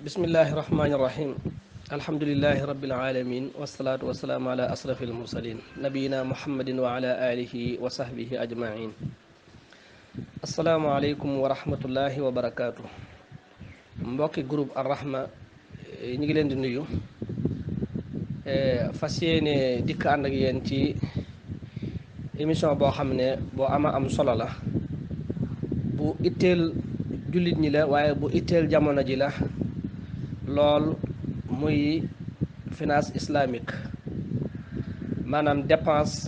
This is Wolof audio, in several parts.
bismillahi rahmaani rahim alhamdulilahi rabbil alamin wasalaatu wasalaamu ala asrafil mursalin nabiyina muhammadin wa ala alihi wa sahbihi ajmain asalaamaaleykum wa rahmatullahi wa barakaatu. mbokki groupe Ar-Rahma ñi ngi leen di nuyu fas yéene dikk ànd ak yéen ci émission boo xam ne boo ama am solo la bu itteel jullit ñi la waaye bu itteel jamono ji la lool, muy finance islamique maanaam dépense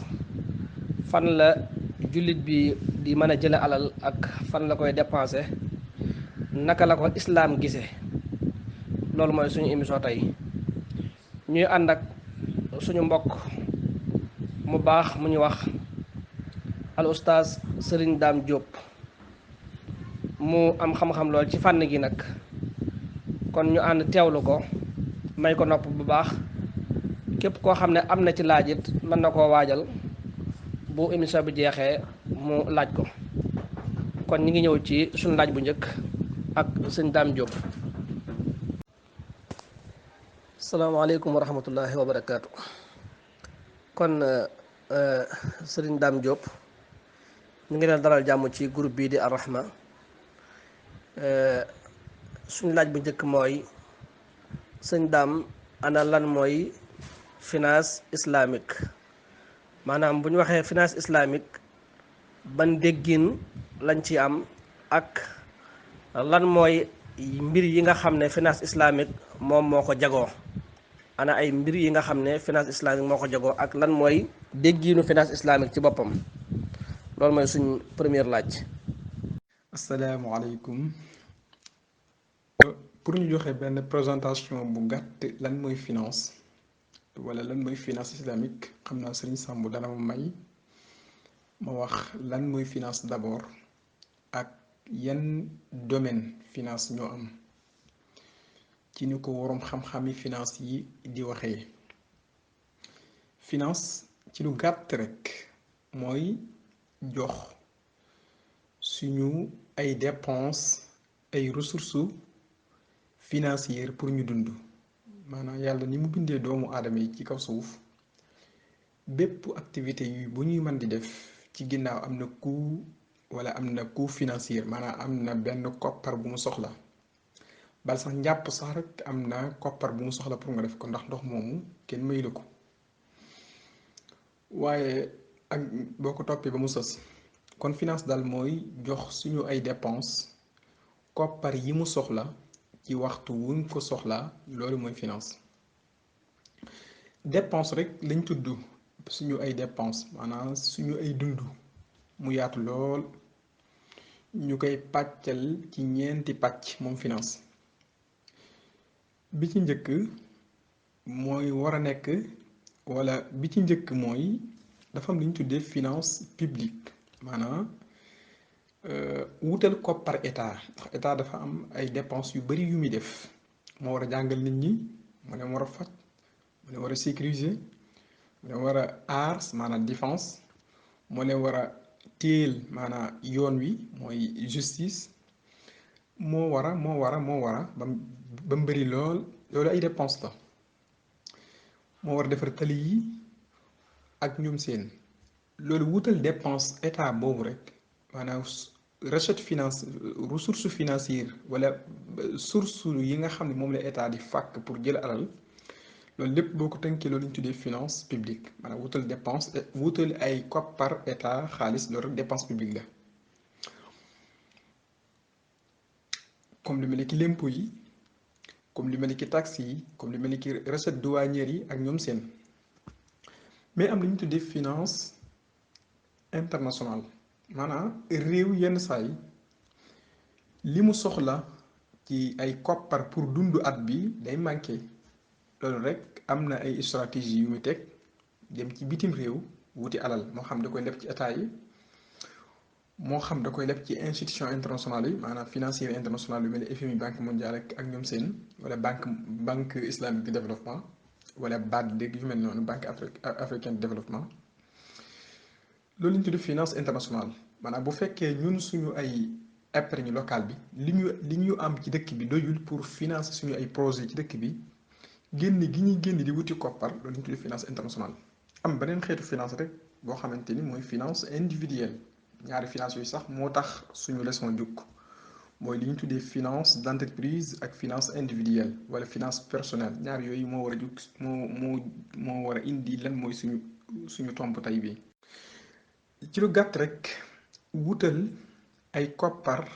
fan la jullit bi di mën a jële alal ak fan la koy dépensé, naka la ko islaam gise. loolu mooy suñu émission tey ñuy ànd ak suñu mbokk mu baax mu ñu wax al oustaz Serigne Dame Diop mu am xam-xam lool ci fànn gi nag, kon ñu ànd teewlu ko may ko nopp bu baax. képp koo xam ne am na ci laajit mën na koo waajal bu émission bi jeexee mu laaj ko. kon ñi ngi ñëw ci suñu laaj bu njëkk ak sëñ Dame Diop. asalaamaaleykum wa rahmatullahi wa barakaatu. kon sëriñ Dame Diop ñu ngi leen dalal jàmm ci groupe bii di Ar-Rahma. suñu laaj bu njëkk mooy sëñ Dame, ana lan mooy finance islamique? maanaam bu ñu waxee finance islamique ban déggin lañ ci am, ak lan mooy mbir yi nga xam ne finance islamique moom moo ko jagoo. ana ay mbir yi nga xam ne finance islamique moo ko jagoo ak lan mooy dégginu finance islamique ci boppam. loolu mooy suñ première laaj. asalaamaaleykum. pour ñu joxe benn présentation bu gàtt lan mooy finance wala lan mooy finance islamique, xam naa Serigne Samb dana ma may ma wax lan mooy finance d'abord ak yan domaine finance ñoo am ci ni ko waroom xam-xami finance yi di waxee. finance ci lu gàtt rek mooy jox suñu ay dépenses ay ressources financières pour ñu dund. maanaam yàlla ni mu bindee doomu aadama yi ci kaw suuf, bépp activité yu bu ñuy mën di def ci ginnaaw am na coût wala am na coût financier, maanaam am na benn koppar bu mu soxla. bal sax njàpp sax rek am na koppar bu mu soxla pour nga def ko, ndax ndox moomu kenn may la ko. waaye ak boo ko toppee ba mu sës, kon finance daal mooy jox suñu ay dépenses koppar yi mu soxla ci waxtu wuñ ko soxlaa. loolu mooy finance. dépense rek lañ tudd suñu ay dépenses, maanaam suñu ay dund mu yaatu lool, ñu koy pàccal ci ñeenti pàcc moom finance. bi ci njëkk mooy war a nekk, wala bi ci njëkk mooy dafa am lu ñu tuddee finance publique, maanaam wutal koppar état. ndax état dafa am ay dépenses yu bari yu muy def. moo war a jàngal nit ñi, mu ne war a faj, mu ne war a sécuriser, mu ne war a aar maanaam défense, mu ne war a téel maanaam yoon wi mooy justice. moo war a ba mu bëri lool. loolu ay dépenses la. moo war a defar tali yi ak ñoom seen. loolu wutal dépense état boobu rek, maanaam recette finance ressource financière wala source yi nga xam ne moom la état di fàkk pour jël alal. loolu lépp boo ko tënkee loolu ñu tuddee finance publique, maanaam wutal dépense, wutal ay koppar état xaalis. loolu rek dépense publique la. comme lu mel ni ki l'impôt yi, comme lu mel ni ki taxes yi, comme lu mel ni ki recette douanière yi ak ñoom seen. mais am na ñu tuddee finance internationale, maanaam réew yenn saa yi li mu soxla ci ay koppar pour dundu at bi day manqué. loolu rek am na ay stratégie yu muy teg, dem ci bitim réew wuti alal, moo xam da koy leb ci état yi, moo xam da koy leb ci institution internationale yi, maanaam financière internationale yu mel ni FMI, banque mondiale ak ñoom seen, wala banque islamique de développement, wala BAD dégg yu mel noonu, banque africaine de développement. loolu ñu tudd finance internationale. maanaam bu fekkee ñun suñu ay épargne locale bi li ñu am ci dëkk bi doyul pour financer suñu ay projet ci dëkk bi génn gi ñuy génn di wuti koppar loolu ñu tuddee finance internationale. am beneen xeetu finance rek boo xamante ni mooy finance individuelle ñaari finance yooyu sax moo tax suñu leçon jukk mooy li ñu tuddee finance d'entreprise ak finance individuelle wala finance personnelle ñaar yooyu moo war a jukk moo war a indi lan mooy suñu tomb tey bi ci lu gàtt rek wutal ay koppar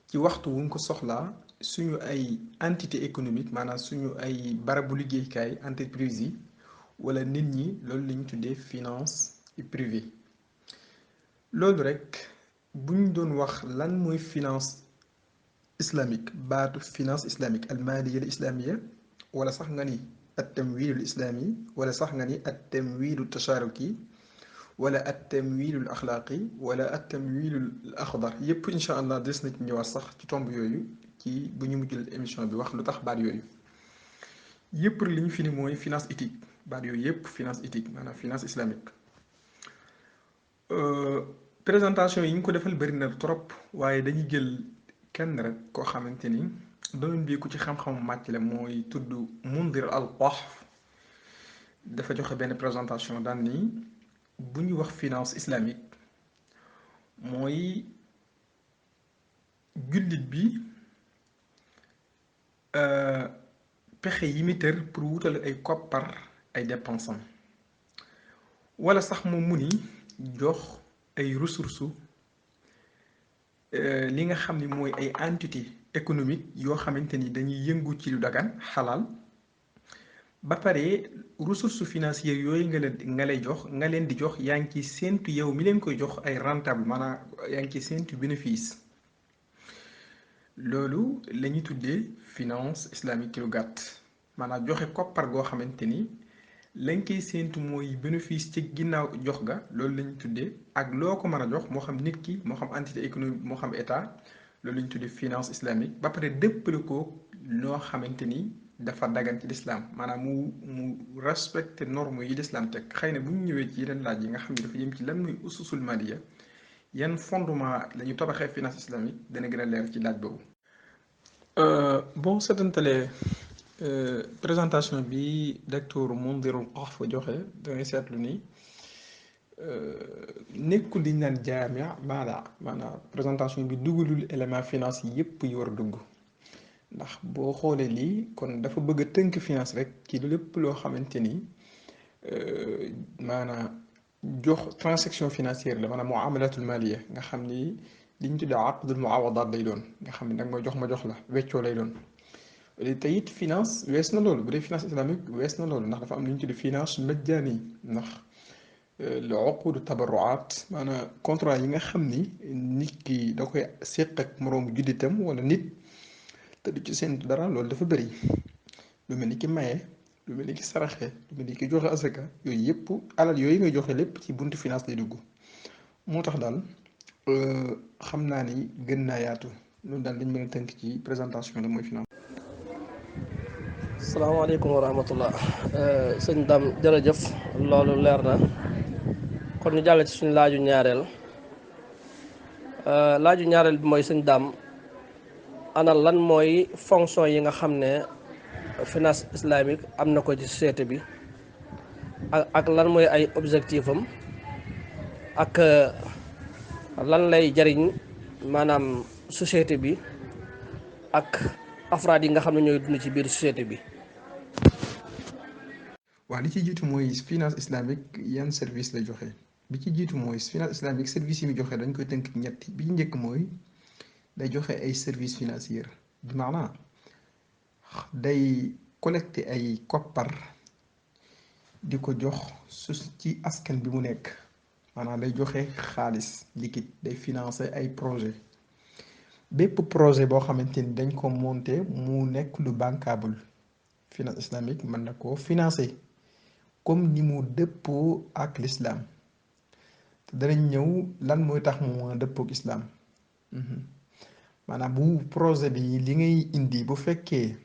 ci waxtu wu nga ko soxlaa suñu ay entité économique maanaam suñu ay barabu liggéeykaay entreprise yi wala nit ñi loolu la ñu tuddee finance privée loolu rek buñ doon wax lan mooy finance islamique baatu finance islamique almaliya al islamiya wala sax nga ni at tamwilul islami wala sax nga ni at tamwilu tasharuki wala at tamwilul axlaaqi wala at tamwilul axdar yépp incha allah des na ci ñëwaat sax ci tomb yooyu ci bu ñu mujjul émission bi wax lu tax baat yooyu yépp li ñu fi ni mooy finance éthique baat yooyu yépp finance éthique maanaam finance islamique présentation yi ñu ko defal bëri na trop waaye dañuy jël kenn rek koo xamante ni domaine bii ku ci xam-xamu màcc la mooy tudd Mundir al-Qahf dafa joxe benn présentation daan ni bu ñu wax finance islamique mooy jullit bi pexe yi mu tër pour wutal ay koppar ay dépensam wala sax moom mu ni jox ay ressources li nga xam ni mooy ay entité économique yoo xamante ni dañuy yëngu ci lu dagan xalaal ba pare ressources financières yooyu nga leen di jox yaa ngi ci séentu yow mi leen koy jox ay rentable maanaam yaa ngi ci séentu bénéfice loolu la ñuy tuddee finance islamique ci lu gàtt maanaam joxe koppar goo xamante ni lañ koy séentu mooy bénéfice ci ginnaaw jox ga loolu la ñuy tuddee ak loo ko mën a jox moo xam nit ki moo xam entité économique moo xam état loolu la ñuy tuddee finance islamique ba pare dëppale ko loo xamante ni dafa dagan ci lislaam maanaam mu respecté norme yi lislaam teg xëy na bu ñu ñëwee ci yeneen laaj yi nga xam ne dafa jëm ci lan muy ususul maliya yan fondement la ñu tabaxee finance islamique dana gën a leer ci laaj boobu. boo seetantalee présentation bi docteur Mundirul Qahf joxe dangay seetlu ni nekkul liñ naan jaamia maanaam présentation bi dugalul élément finance yi yépp yi war a dugg ndax boo xoolee lii kon dafa bëgg a tënk finance rek ci lépp loo xamante ni maanaam jox transaction financière la maanaam muamalatul maliya nga xam ni li ñu tuddee aqdul muawadat lay doon nga xam ne nag mooy jox ma jox la weccoo lay doon te it finance wees na loolu bu dee finance islamique wees na loolu ndax dafa am lu ñu tuddee finance majjaani ndax le uqudu tabarruat maanaam contrat yi nga xam ni nit ki da koy séq ak moroomu jullitam wala nit te du ci seen dara loolu dafa bëri lu mel ni ki maye lu mel ni ki saraxe lu mel ni ki joxe asaka yooyu yëpp alal yooyu ngay joxe lépp ci buntu finance lay dugg moo tax daal xam naa ni gën naa yaatu loolu daal dañ mën a tënk ci présentation la mooy finance. salaamaaleykum wa rahmatullah sëñ Dame jërëjëf loolu leer na kon ñu jàll ci suñu laaju ñaareel bi mooy sëñ Dame ana lan mooy fonction yi nga xam ne finance islamique am na ko ci société bi ak lan mooy ay objectif am ak lan lay jariñ maanaam société bi ak afraad yi nga xam ne ñooy dund ci biir société bi. waaw li ci jiitu mooy finance islamique yan service la joxe bi ci jiitu mooy finance islamique service yi mu joxe dañ koy tënk ñetti bi njëkk mooy day joxe ay service financier bi maanaam day collecté ay koppar di ko jox su ci askan bi mu nekk maanaam day joxe xaalis liquide day financer ay projet bépp projet boo xamante ni dañ ko monter mu nekk lu bancable finance islamique mën na koo financer comme ni mu dëppoo ak l'islam te danañ ñëw lan mooy tax mu mën a dëppoo ak islam maanaam bu projet bi li ngay indi bu fekkee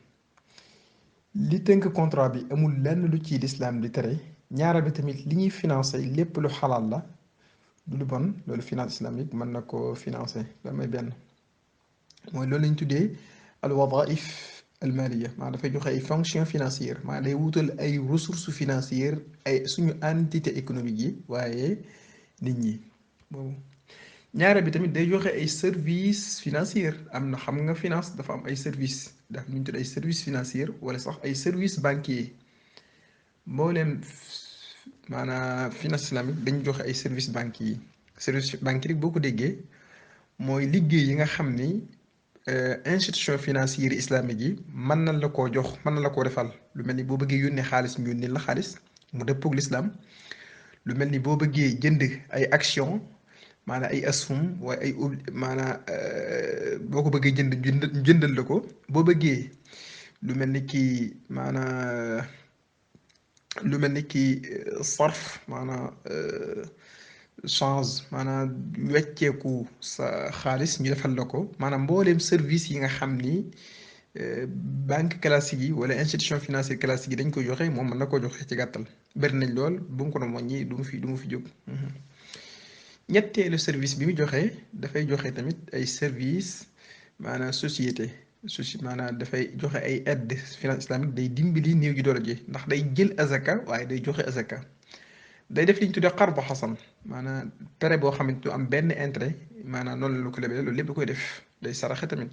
li tënk contrat bi amul lenn lu ci l'islam di tere ñaareel bi tamit li ñuy financer lépp lu xalaal la du lu bon loolu finance islamique mën na ko financer loolu mooy benn mooy loolu lañ tuddee al wadaif al maliya maanaam dafay joxe ay fonction financière maanaam day wutal ay ressources financières ay suñu entité économique yi waaye nit ñi boobu ñaare bi tamit day joxe ay services financiers am na xam nga finance dafa am ay services dafa ñu tudd ay services financiers wala sax ay services banquiers mbooleem maanaam finance islamique dañ joxe ay services banquiers yi service banquier boo ko déggee mooy liggéey yi nga xam ni institution financière islamique yi mën na la koo jox mën na la koo defal lu mel ni boo bëggee yónnee xaalis ñu yónnee la xaalis mu dëppoog l'islam lu mel ni boo bëggee jënd ay action maanaam ay asfum waaye ay maanaam boo ko bëggee jëndal la ko boo bëggee lu mel ni kii maanaam lu mel ni kii sarf maanaam change maanaam wecceeku sa xaalis ñu defal la ko maanaam mbooleem service yi nga xam ni banque classique yi wala institution financière classique yi dañ koy joxe moom mën na koo joxe ci gàttal bari nañ lool bu mu ko doon wàññi du mu fi jóg. ñetteelu service bi mu joxe dafay joxe tamit ay service maanaam société maanaam dafay joxe ay aide finance islamique day dimbali néew ji doole ji ndax day jël azaka waaye day joxe azaka day def li ñu tuddee qardu xasan maanaam prêt boo xamante du am benn intérêt maanaam noonu la ko lebee loolu lépp da koy def day saraxe tamit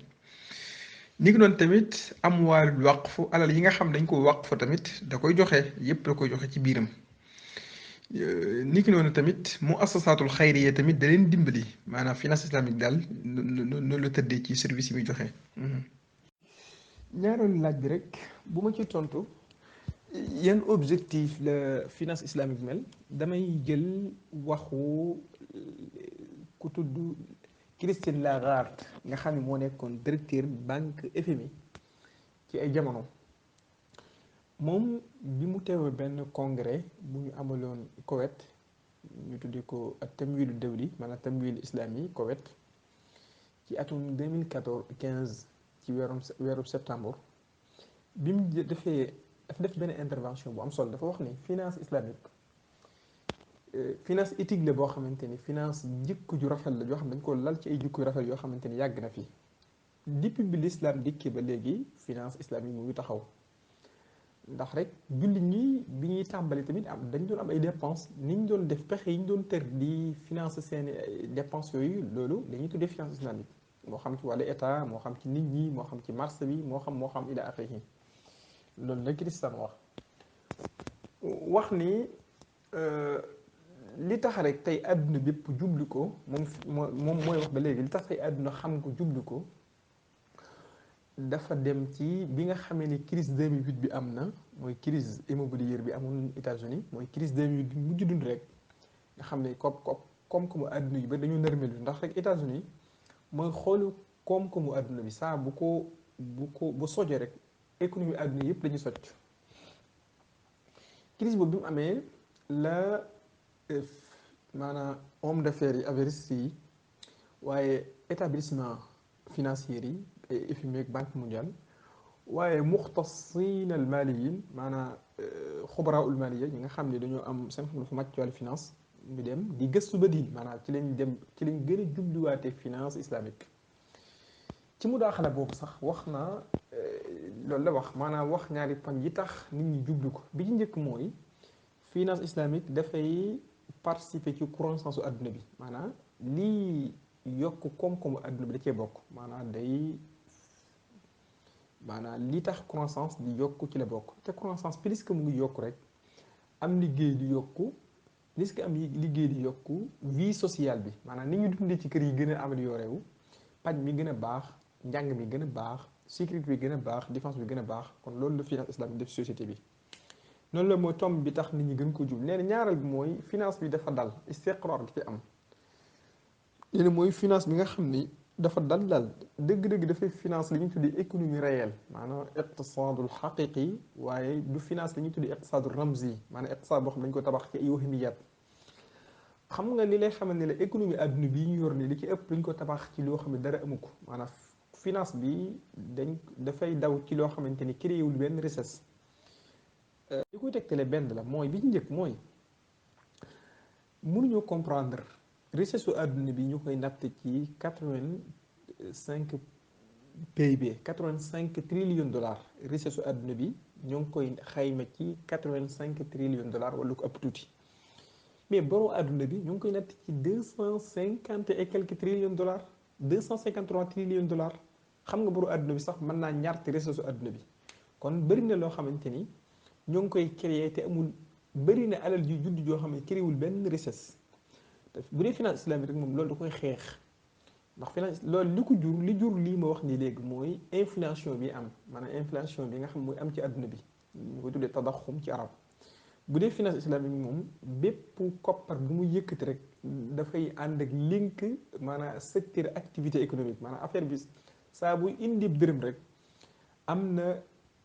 ni ki noonu tamit am wàllu waqfu alal yi nga xam dañ ko waqfu tamit da koy joxe yépp da koy joxe ci biiram niki noonu tamit mu asasaatul xayriya tamit da leen dimbali maanaam finance islamique daal noonu la tëddee ci service yi muy joxe. ñaareelu laaj bi rek bu ma ci tontu yan objectif la finance islamique mel damay jël waxu ku tudd Christine Lagarde nga xam ne moo nekkoon directeur banque FMI ci ay jamono. moom bi mu teewee benn congrès bu ñu amaloon Koweït ñu tuddee ko tamwilu dawli maanaam tamwilu islami Koweït ci atum 2014 ci weeru septembre bi mu defee dafa def benn intervention bu am solo dafa wax ni finance islamique finance éthique la boo xamante ni finance jikko ju rafet la yoo xam dañ ko lal ci ay jikko yu rafet yoo xamante ni yàgg na fi depuis bi l'islam dikkee ba léegi finance islamique mu ngi taxaw. ndax rek jullit ñi bi ñuy tàmbali tamit am dañ doon am ay dépenses ni ñu doon def pexe yi ñu doon tër di financer seeni dépenses yooyu loolu dañuy tuddee finance islamique moo xam ci wàllu état moo xam ci nit ñi moo xam ci marché bi moo xam ila axiri loolu la Christian wax ni li tax rek tey àdduna bépp jublu ko moom mooy wax ba léegi li tax tey àdduna xam ko jublu ko dafa dem ci bi nga xamee ni crise 2008 bi am na mooy crise immobilière bi amoon États-Unis mooy crise 2008 bi mujj dund rek nga xam ne koom-koomu àdduna yu bari dañoo nërmelu ndax rek États-Unis mooy xoolu koom-koomu àdduna bi saa bu sojee rek économie àdduna yëpp dañuy socc crise boobu bi mu amee la maanaam homme d'affaires yi avaristes yi waaye établissement financier yi FMI ak banque mondiale waaye muxtasiin al maliyin maanaam xubaraa ul maliya ñi nga xam ne dañoo am seen xam dafa màcc ci wàllu finance ñu dem di gëstu ba diin maanaam ci lañ gën a jubluwaatee finance islamique ci mu daaxala boobu sax wax na loolu la wax maanaam wax ñaari poñ yi tax nit ñi jublu ko bi ci njëkk mooy finance islamique dafay participer ci croissance su àdduna bi maanaam lii yokk koom-koomu àdduna bi da cee bokk maanaam li tax croissance di yokk ci la bokk te croissance plus que mu ngi yokk rek am liggéey di yokku plus que am liggéey di yokku vie sociale bi maanaam ni ñu dundee ci kër yi gën a amélioré wu paj mi gën a baax njàng mi gën a baax sécurité bi gën a baax défense bi gën a baax kon loolu la finance islamique def société bi noonu la mooy tomb bi tax nit ñi gën ko jub nee na ñaareel bi mooy finance bi dafa dal istiqraar gi ci am nee na mooy finance bi nga xam ni dafa dal dëgg-dëgg dafay finance li ñuy tuddee économie réelle maanaam iqtisaadul xaqiqi waaye du finance li ñuy tuddee iqtisaadul ramzi maanaam iqtisaad boo xam dañ ko tabax ci ay wahmiyaat xam nga li lay xamal ne la économie adduna bii ñu yor ni li ci ëpp dañ ko tabax ci loo xam ne dara amu ko maanaam finance bi dafay daw ci loo xamante ni créé wul benn richesse li koy tegtale benn la mooy bi ci njëkk mooy mënuñoo comprendre richesse su àdduna bi ñu koy natt ci 85 PIB 85 trillions de dollars richesse su àdduna bi ñoo ngi koy xayma ci 85 trillions de dollars wala ko ëpp tuuti mais borom àdduna bi ñoo ngi koy natt ci 250 et quelques trillions de dollars 253 trillions de dollars xam nga borom àdduna bi sax mën naa ñaarti richesse su àdduna bi kon bëri na loo xamante ni ñoo ngi koy créer te amul bëri na alal ju judd joo xam ne créewul benn richesse bu dee finance islamique rek moom loolu da koy xeex. ndax finance loolu li jur lii ma wax nii léegi mooy inflation bi am maanaam inflation bi nga xam mooy am ci àdduna bi ñu koy tuddee tadaxum ci arab bu dee finance islamique moom bépp koppar bu mu yëkkati rek dafay ànd ak link maanaam secteur activité économique maanaam affaire bi saa buy indi dërëm rek am na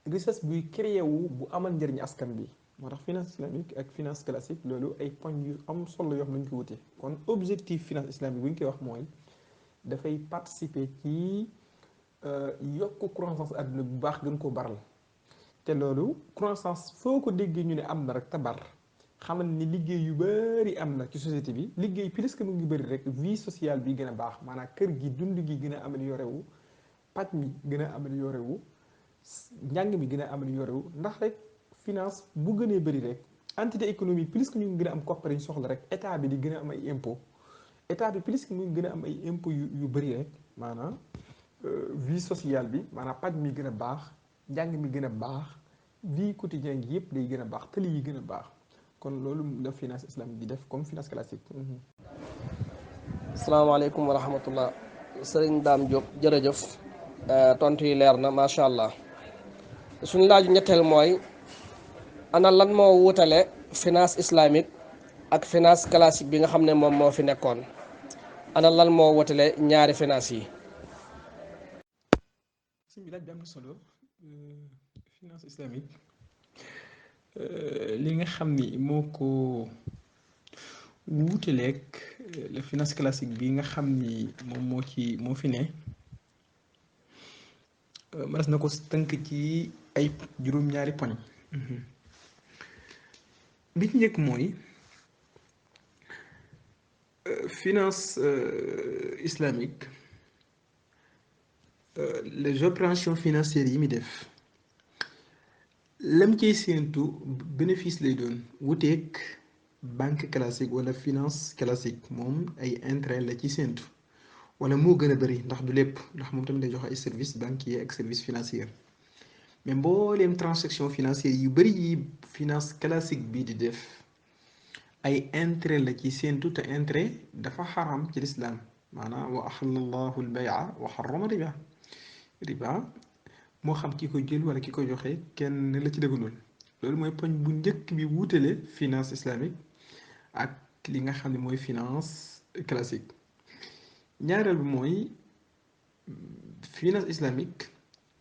richesse buy créé wu bu amal njëriñ askan bi moo tax finance islamique ak finance classique loolu ay poñ yu am solo yoo xam ne ñu ko wute kon objectif finance islamique bu ñu koy wax mooy dafay participer ci yokk croissance àdduna bu baax gën koo baral te loolu croissance foo ko déggee ñu ne am na rek te bar xamal ni liggéey yu bari am na ci société bi liggéey plus que mu ngi bëri rek vie sociale bi gën a baax maanaam kër gi dund gi gën a amélioré wu paj mi gën a amélioré wu njàng mi gën a amélioré wu ndax rek finance bu gënee bëri rek entité économique plus que ñu ngi gën a am koppar yi ñu soxla rek état bi di gën a am ay impôt état bi plus que muy gën a am ay impôt yu bëri rek maanaam vie sociale bi maanaam paj mi gën a baax njàng mi gën a baax vie quotidien gi yëpp day gën a baax tëli yi gën a baax kon loolu la finance islamique di def comme finance classique. asalaamaaleykum wa rahmatullah sëriñ Dame Diop jërëjëf tontu yi leer na macha allah suñu laaju ñetteel mooy ana lan moo wutale finance islamique ak finance classique bi nga xam ne moom moo fi nekkoon ana lan moo wutale ñaari finance yi. si bi laaj bi am na solo finance islamique li nga xam ni moo ko wuutaleeg la finance classique bi nga xam ni moom moo fi ne mënees na ko tënk ci ay juróom-ñaari poñ bi ci njëkk mooy finance islamique les opérations financières yi muy def lam ciy séentu bénéfice lay doon wuteeg banque classique wala finance classique moom ay intérêt la ci séentu wala moo gën a bëri ndax du lépp ndax moom tamit day joxe ay services banquiers ak services financiers mais mbooleem transaction financière yu bëri yi finance classique bii di def ay intérêt la ci séentu te intérêt dafa xaram ci lislaam maanaam wa axalla allahu al-bay'a wa harrama riba moo xam ki ko jël wala ki ko joxe kenn la ci dëgganul loolu mooy poñ bu njëkk bi wuutale finance islamique ak li nga xam ne mooy finance classique ñaareel bi mooy finance islamique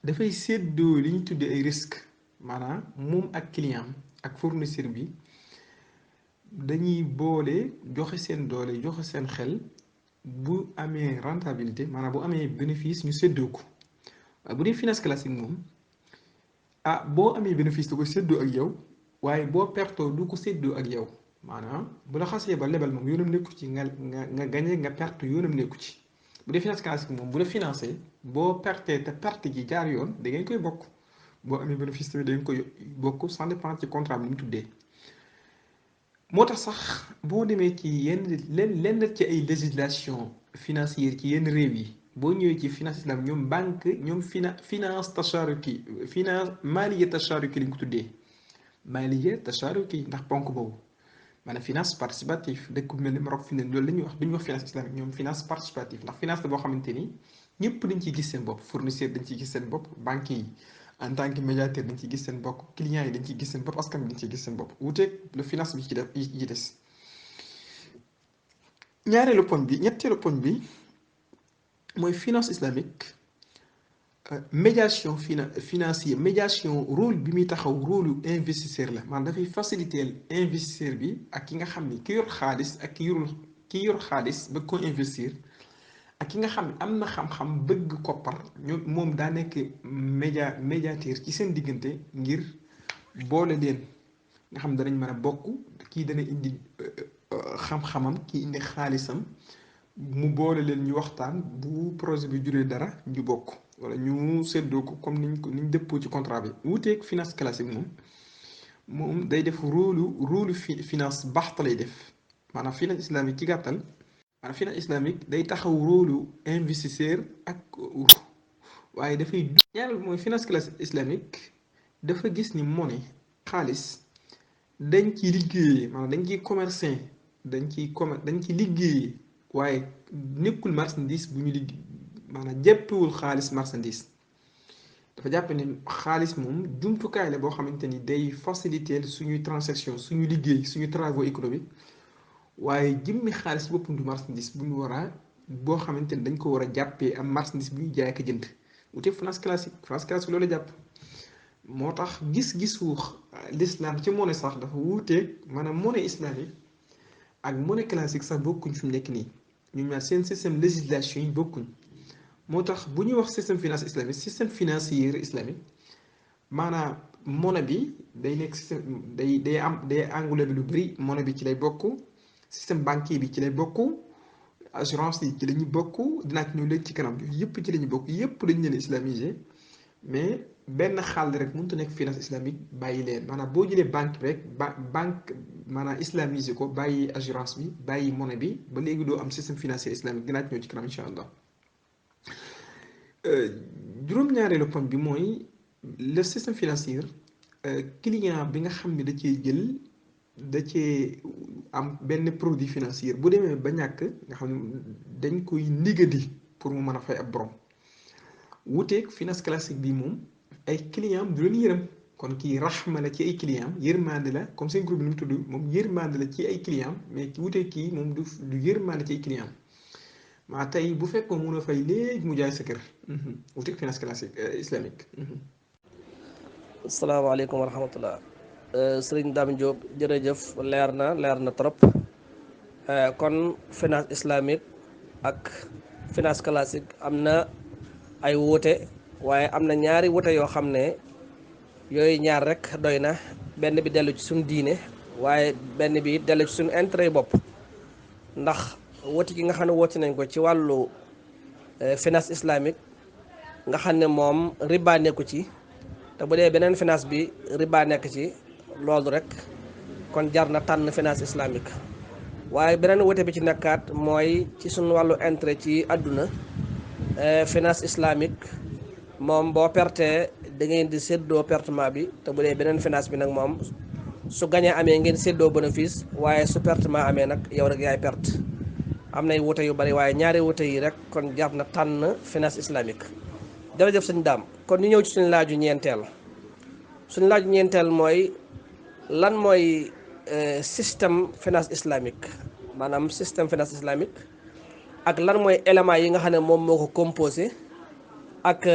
dafay séddoo li ñu tuddee ay risques maanaam moom ak client ak fournisseur bi dañuy boole joxe seen doole joxe seen xel bu amee rentabilité maanaam bu amee bénéfice ñu séddoo ko waaye bu dee finance classique moom boo amee bénéfice da ko séddoo ak yow waaye boo pertoo du ko séddoo ak yow maanaam bu la xasee ba lebal moom yoonam nekku ci nga gañe nga perte yoonam nekku ci bu dee finance classique moom bu la financé boo pertee te perte ji jaar yoon da ngeen koy bokk boo amee bénéfice tamit da ngeen koy bokk sans dépendre ci contrat bi mu tuddee moo tax sax boo demee ci lenn ci ay législation financière ci yenn réew yi boo ñëwee ci finance islam ñoom banque ñoom finance tasharuki finance maliya tasharuki li ñu ko tuddee maliya tasharuki ndax ponk boobu maanaam finance participative dëkk bu mel ni Maroc fi ne loolu la ñuy wax duñu wax finance islamique ñoom finance participative ndax finance la boo xamante ni ñëpp dañ ciy gis seen bopp fournisseur dañ ciy gis seen bopp banque yi en tant que médiateur dañ ciy gis seen bopp clients yi dañ ciy gis seen bopp askan bi dañ ciy gis seen bopp wuuteeg le finance bi ci def yi des ñetteelu poñ bi mooy finance islamique médiation financière médiation rôle bi muy taxaw rôle investisseur la maanaam dafay faciliter investisseur bi ak ki nga xam ni ki yor xaalis ak ki yor xaalis bëgg ko investir ak ki nga xam ne am na xam-xam bëgg koppar moom daa nekk médiateur ci seen diggante ngir boole leen nga xam danañ mën a bokk kii dana indi xam-xamam kii indi xaalisam mu boole leen ñu waxtaan bu projet bi juree dara ñu bokk wala ñu séddoo ko comme niñ dëppoo ci contrat bi. wuuteeg finance classique moom day def rôle finance baxta lay def maanaam finance islamique ci gàttal. maanaam finance islamique day taxaw rôle investisseur ak waaye dafay ñaareel mooy finance classique islamique dafa gis ni monnaie xaalis dañ ci liggéeyee maanaam dañ ciy commerçant dañ ci liggéeyee waaye nekkul marchandise bu ñu liggéey maanaam jàppewul xaalis marchandise. dafa jàpp ne xaalis moom jumtukaay la boo xamante ni day faciliter suñuy transaction suñu liggéey suñu travaux économiques waaye jëmmi xaalis boppam du marchandise bu ñu war a boo xamante ni dañ ko war a jàppee am marchandise bu ñu jaay ak jënd wute finance classique loolu jàpp. moo tax gis-gisu l'islam ci monnaie sax dafa wuuteeg maanaam monnaie islamique ak monnaie classique sax bokkuñ fi mu nekk nii ñu ñaar seen système législation yi bokkuñ. moo tax bu ñuy wax système finance islamique système financier islamique maanaam monnaie bi day nekk système day englober lu bëri. monnaie bi ci lay bokk, système banquier bi ci lay bokk, assurance yi ci la ñu bokk, dinaa ci ñëw léegi ci kanam yëpp ci la ñu bokk, yëpp dañu leen islamisé. mais benn xaal rek mënut a nekk finance islamique bàyyi leen maanaam boo jëlee banque bi rek banque maanaam islamisé ko bàyyi assurance bi bàyyi monnaie bi ba léegi doo am système financier islamique dinaa ci ñëw ci kanam incha allah. juróom-ñaareelu point bi mooy le système financier client bi nga xam ne da cee am benn produit financier bu demee ba ñàkk nga xam ne dañ koy ndigadi pour mu mën a fay ab borom. wuuteeg finance classique bi moom ay client du leen yërëm kon kii raxma la ci ay client yërmande la comme seen groupe bi ni mu tudd moom yërmande la ci ay client mais wuuteeg kii moom du yërmande ci ay client maa tey bu fekkoon mun a fay léegi mu jaay sa kër wuuteeg finance classique islamique. asalaamaaleykum wa rahmatullah. Sëriñ Dame Diop jërëjëf leer na trop kon finance islamique ak finance classique am na ay wuute waaye am na ñaari wuute yoo xam ne yooyu ñaar rek doy na benn bi dellu ci suñu diine waaye benn bi dellu ci suñu intérêt bopp ndax wuute gi nga xam ne wuute nañ ko ci wàllu finance islamique nga xam ne moom riba nekku ci te bu dee beneen finance bi riba nekk ci loolu rek kon jar na tànn finance islamique waaye beneen wuute bi ci nekkaat mooy ci suñu wàllu intérêt ci àdduna finance islamique moom boo pertee da ngeen di séddoo pertement bi te bu dee beneen finance bi nag moom su gañee amee ngeen séddoo bénéfice waaye su pertement amee nag yow rek yaay perte. am nay wuute yu bari waaye ñaari wuute yi rek kon jar na tànn finance islamique. jërëjëf sëñ Daam kon ñu ñëw ci suñu laaju ñeenteel mooy lan mooy système finance islamique maanaam système finance islamique ak lan mooy éléments yi nga xam ne moom moo ko composé ak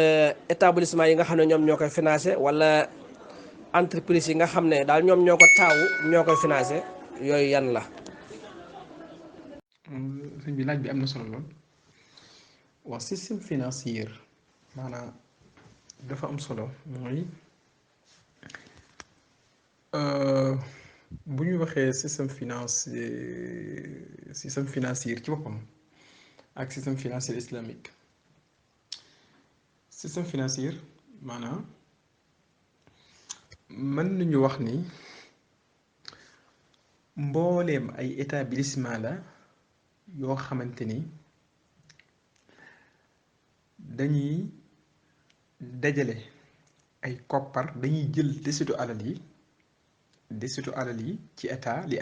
établissement yi nga xam ne ñoom ñoo koy financé wala entreprise yi nga xam ne daal ñoom ñoo ko taawu ñoo koy financé yooyu yan la. sëñ bi laaj bi am na solo lool. waaw système financier maanaam dafa am solo mooy bu ñu waxee système financier ci boppam ak système financier islamique. système financier maanaam mën nañu wax ni mbooleem ay établissement la yoo xamante ni dañuy dajale ay koppar dañuy jël desitu alal yi ci état li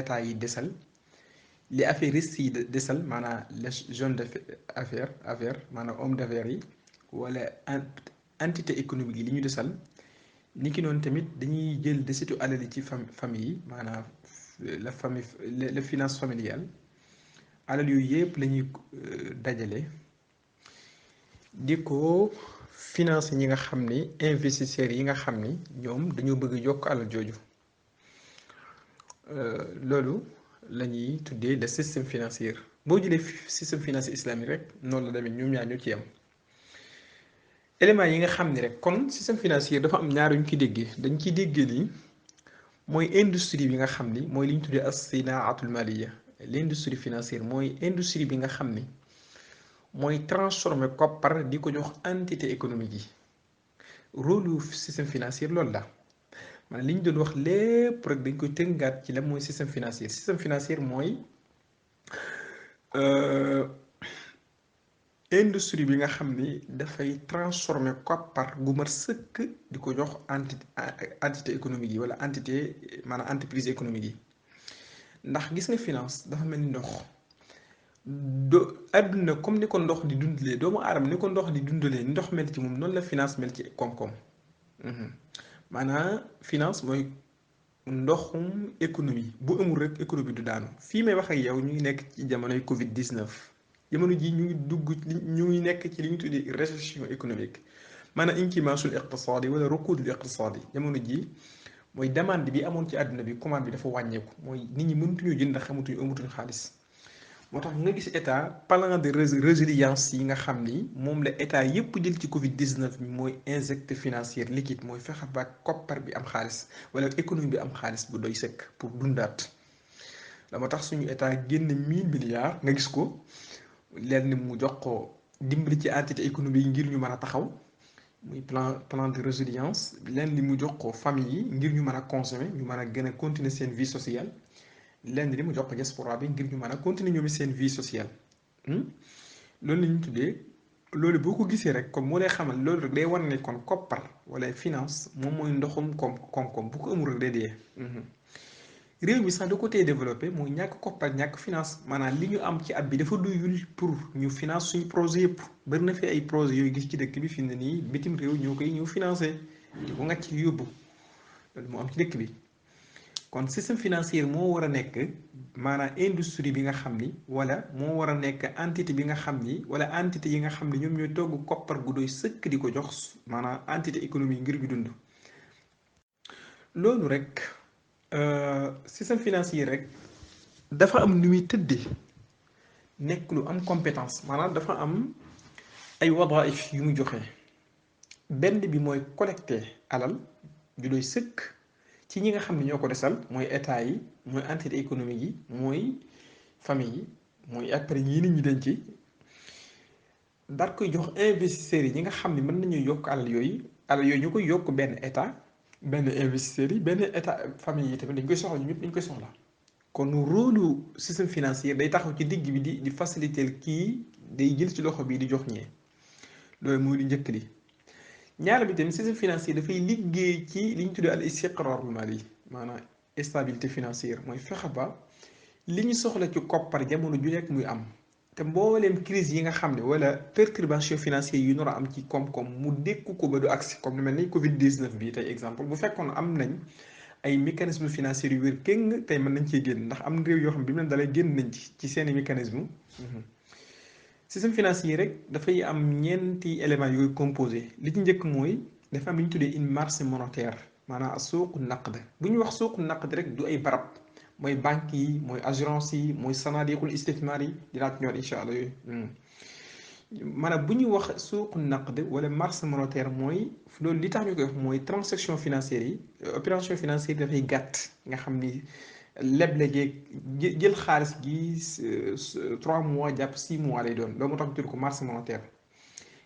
état yi desal li affaires yi desal maanaam les jeunes d'affaires maanaam homme d'affaires yi wala entité économique yi li ñu desal ni ki noonu tamit dañuy jël desitu alal yi ci famille yi maanaam la finance familiale alal yooyu yëpp la ñuy dajale di ko financer ñi nga xam ni investisseurs yi nga xam ni ñoom dañoo bëgg yokk alal jooju loolu la ñuy tuddee le système financier. boo jëlee système financier islamique rek noonu la demee ñoom ñaar ñoo ci am éléments yi nga xam ni rek kon système financier dafa am ñaar yu ñu ciy déggee dañ ciy déggee ni mooy industrie bi nga xam ni mooy li ñu tuddee as-sinaatul maliya l'industrie financière mooy industrie bi nga xam ni mooy transformer koppar di ko jox entité économique yi. rôle système financier loolu la maanaam li ñu doon wax lépp rek dañ koy tëngaat ci la mooy système financier. système financier mooy industrie bi nga xam ni dafay transformer koppar gu mat sëkk di ko jox entité économique yi wala entité maanaam entreprise économique yi. ndax gis nga finance dafa mel ni ndox àdduna comme ni ko ndox di dundalee doomu aadama ni ko ndox di dundalee ndox mel ci moom noonu la finance mel ci koom-koom. maanaam finance mooy ndoxum économie bu amul rek économie du daanu. fii may wax ak yow ñu ngi nekk ci jamonoy Covid 19 jamono ji ñu ngi dugg ñu ngi nekk ci li ñu tuddee récession économique maanaam inkimasul iqtisaadi wala rukudul iqtisaadi. jamono ji mooy demande bi amoon ci àdduna bi commande bi dafa wàññeeku mooy nit ñi mënatuñu jënd ndax amatuñu xaalis. moo tax nga gis état plan de résilience yi nga xam ni moom la état yépp jël ci Covid 19 bi mooy injecté financière liquide mooy fexe ba koppar bi am xaalis wala économie bi am xaalis bu doy sëkk pour dundaat. dama tax suñu état génn 1000 milliards nga gis ko lenn mu jox ko dimbali ci entité économique yi ngir ñu mën a taxaw muy plan de résilience lenn li mu jox ko famille yi ngir ñu mën a consommer ñu mën a gën a continuer seen vie sociale. lenn li mu jox ko diaspora bi ngir ñu mën a continuer ñoom seen vie sociale. loolu la ñu tuddee loolu boo ko gisee rek comme moo lay xamal loolu rek day wan ne kon koppar wala finance moom mooy ndoxum koom-koom bu ko amul rek day dee. réew mi sax da ko tee développé mooy ñàkk koppar ñàkk finance maanaam li ñu am ci at bi dafa doyul pour ñu finance suñu projet yëpp bari na fi ay projet yooyu gis ci dëkk bi fi mu ne nii bitim réew ñoo koy ñëw financé di ko ngàcc yóbbu loolu moo am ci dëkk bi. kon système financier moo war a nekk maanaam industrie bi nga xam ni wala moo war a nekk entité bi nga xam ni wala entité yi nga xam ni ñoom ñooy togg koppar gu doy sëkk di ko jox maanaam entité économique ngir ñu dund. loolu rek système financier rek dafa am nu muy tëddee nekk lu am compétence maanaam dafa am ay wadaif yu mu joxe benn bi mooy collecter alal ju doy sëkk. ci ñi nga xam ne ñoo ko desal mooy état yi mooy entité économique yi mooy famille yi mooy après ñii nit ñi dañ ci daal koy jox investisseurs yi ñi nga xam ne mën nañu yokk alal yooyu ñu koy yokk benn état benn investisseurs yi benn état famille yi tamit dañ koy soxla ñu ñëpp dañ koy soxla. kon rôle système financier day taxaw ci digg bi di faciliter kii day jël ci loxo bii di jox ñee loolu mooy lu njëkk li. ñaar bi tamit système financier dafay liggéey ci li ñu tuddee al istiqraarul mali maanaam stabilité financière mooy fexe ba li ñu soxla ci koppar jamono ju nekk muy am te mbooleem crise yi nga xam ne wala perturbation financière yu nar a am ci koom-koom mu dékku ko ba du agsi comme lu mel ni Covid 19 bi tey exemple bu fekkoon am nañ ay mécanisme financiers yu wér kéng tey mën nañ cee génn ndax am réew yoo xam ne bi mu ne dalay génn nañ ci seeni mécanisme. système financier rek dafay am ñeenti éléments yooyu composé li ci njëkk mooy dafa am li ñu tuddee une masse monétaire maanaam suuqu naqd bu ñuy wax suuqu naqd rek du ay barab mooy banques yi mooy assurance yi mooy sanadiqul istismar yi dinaa ci ñëwaat incha allah yooyu maanaam bu ñuy wax suuqu naqd wala masse monétaire mooy loolu li tax ñu koy wax mooy transaction financière yi opération financière yi dafay gàtt nga xam ni leble geeg jël xaalis gi 3 mois jàpp 6 mois lay doon loolu moo tax ñu tudd ko marché monétaire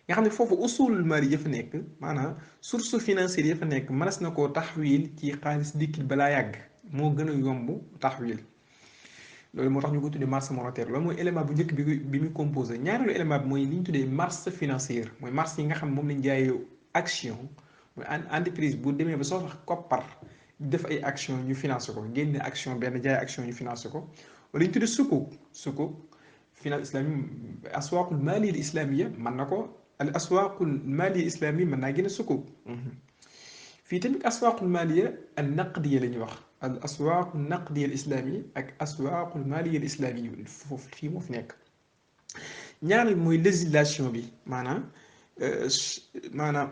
nga xam ne foofu usul mari ya fa nekk maanaam source financière ya fa nekk mënees na koo taxwiil ci xaalis liquide balaa yàgg moo gën a yomb taxwiil loolu moo tax ñu ko tuddee marché monétaire loolu mooy élément bu njëkk bi muy composé ñaareelu élément bi mooy li ñu tuddee marché financière mooy marché yi nga xam ne moom lañ jaayee action mooy entreprise bu demee ba soxla koppar def ay action ñu financé ko génne action benn jaay action ñu financé ko wala ñu tuddee sukuk finance islami aswaaqul maliya al islamia mën na ko al aswaaqul maliya al islamia mën naa génne sukuk fii tamit aswaaqul maliya al naqdiya la ñuy wax al aswaaqul naqdiya al islamia ak aswaaqul maliya al islamia foofu fii moo fi nekk ñaareel mooy législation bi maanaam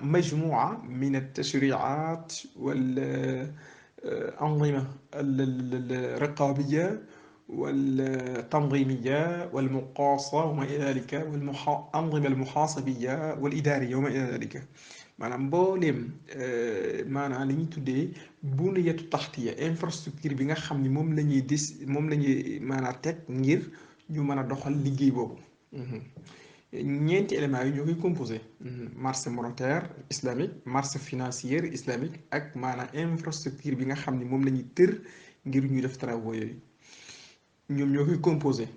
majmua min al tashriat wal أنظمة الرقابية والتنظيمية والمقاصة وما إلى ذلك والأنظمة المحاسبية والإدارية وما إلى ذلك maanaam mbooleem maanaam li ñuy tuddee buniyatu taxtiya infrastructure bi nga xam ni moom la ñuy maanaam teg ngir ñu mën a doxal liggéey boobu ñeenti éléments yi ñoo koy composé marché monétaire islamique marché financier islamique ak maanaam infrastructure bi nga xam ni moom la ñuy tër ngir ñu def travaux yooyu ñoom ñoo koy composé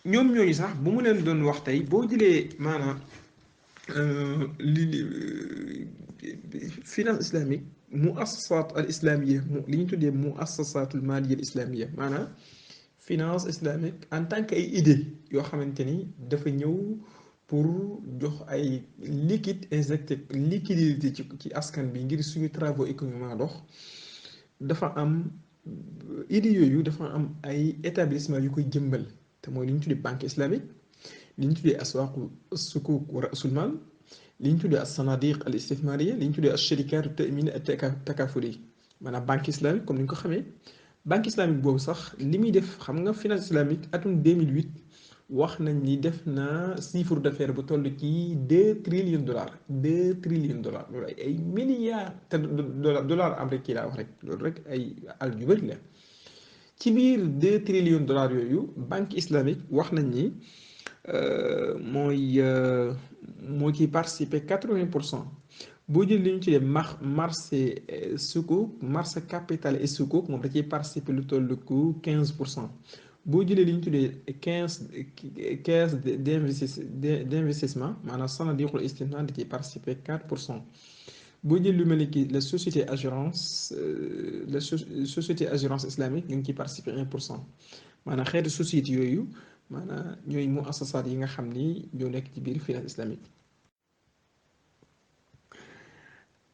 ñoom ñooñu sax bu mu leen doon wax tey boo jëlee maanaam li finance islamique mu assasat al islamia li ñu tuddee mu assasatul maliya al islamia maanaam finance islamique en tant que ay idée yoo xamante ni dafa ñëw pour jox ay injecté liquidité ci askan bi ngir suñu travaux économiques dox dafa am idée yooyu dafa am ay établissement yu koy jëmbal te mooy li ñu tuddee banque islamique li ñu tuddee aswaaqu sukuk wa rasul mal li ñu tuddee as sanadiq al istismariya li ñu tuddee as sharikaatu tamin at takafuli maanaam banque islamique comme ni ñu ko xamee banque islamique boobu sax li muy def xam nga finance islamique atum 2008 wax nañ ni def na chiffre d'affaires bu toll ci 2 trillions dollars 2 trillions dollars loolu ay milliards te dollar américain laa wax rek loolu rek ay al yu bëri la ci biir 2 trillions dollars yooyu banque islamique wax nañ ni moo ciy participer 80%. boo jël li ñu tuddee marché sukuk marché capital et sukuk moom da ciy participer lu toll ku 15%. boo jëlee li ñu tuddee 15 d'investissement maanaam sanadiqul istismar da ciy participer 4%. boo jël lu mel ni ki la société assurance islamique ñu ngi ciy participer 1%. maanaam xeetu société yooyu maanaam ñooy mu assasaat yi nga xam ni ñoo nekk ci biir finance islamique.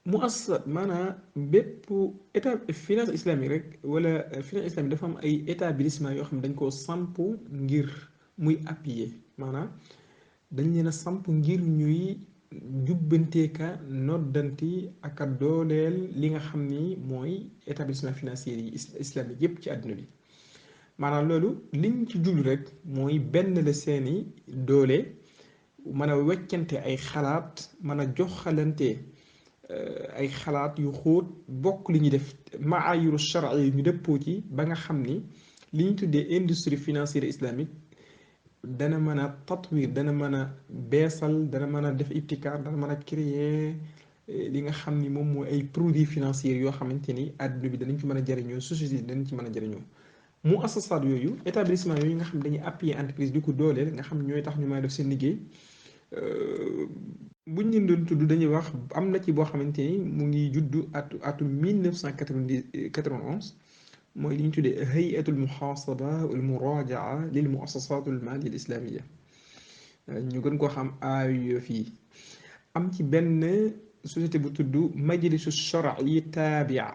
mu assasat maanaam bépp état finance islamique rek wala finance islamique dafa am ay établissement yoo xam ne dañ koo samp ngir muy appuyer maanaam dañ leen a samp ngir ñuy jubbanteeka noddanti ak a dooleel li nga xam ni mooy établissement financier yi islamique yépp ci àdduna bi maanaam loolu liñ ci jublu rek mooy benn la seeni doole mën a weccante ay xalaat mën a joxalante ay xalaat yu xóot bokk li ñuy def maayiru shar'i yi ñu dëppoo ci ba nga xam ni li ñu tuddee industrie financière islamique dana mën a tatwir dana mën a beesal dana mën a def ibtikaar dana mën a créer li nga xam ni moom mooy ay produits financiers yoo xamante ni àdduna bi danañ ci mën a jëriñoo société danañ ci mën a jëriñoo mu assasaat yooyu établissement yooyu nga xam dañuy appuyer entreprise di ko dooleel nga xam ñooy tax ñu mën a def seen liggéey buñ leen doon tudd dañuy wax am na ci boo xamante ni mu ngi juddu atum 1991 mooy li ñu tuddee hayatul muhasaba wal murajaa lil muassasat al mali al islamia ñu gën koo xam AOF yi am ci benn société bu tudd majlisu shar'i taabia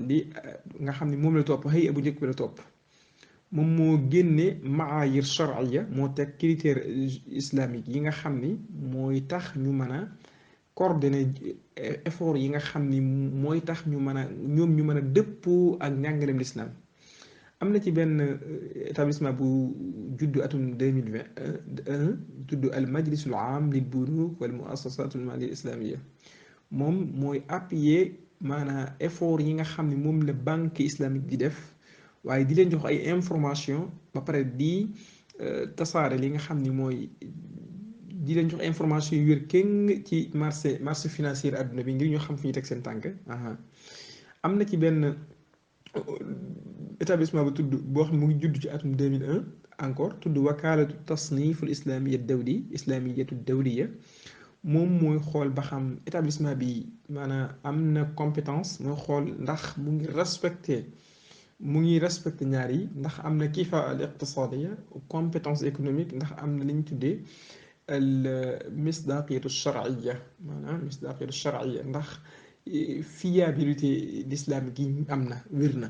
li nga xam ne moom la topp hayya bu njëkk bi la topp moom moo génne maayir shar'iyya moo teg critère islamique yi nga xam ni mooy tax ñu mën a coordonner effort yi nga xam ni mooy tax ñu mën a ñoom ñu mën a dëppoo ak njàngaleem l'islam am na ci benn établissement bu juddu atum 2021 tudd al majlisul aam lil bunuk wal muassasatul maliya islamiyya moom mooy appuyer maanaam effort yi nga xam ni moom la banque islamique di def waaye di leen jox ay information ba pare di tasaare li nga xam ni mooy di leen jox information yu wér kéng ci marché financier àdduna bi ngir ñu xam fi ñu teg seen tànk am na ci benn établissement bu tudd boo xam mu ngi judd ci atum 2001 encore tudd wakaalatu tasniful islamiyatu dawliya moom mooy xool ba xam établissement bi maanaam am na compétence mooy xool ndax mu ngi respecté ñaar yi ndax am na kifa al iqtisadiya compétence économique ndax am na li ñu tuddee al misdaqiyatu shar'iyya maanaam misdaqiyatu shar'iyya ndax fiabilité l'islam gi am na wér na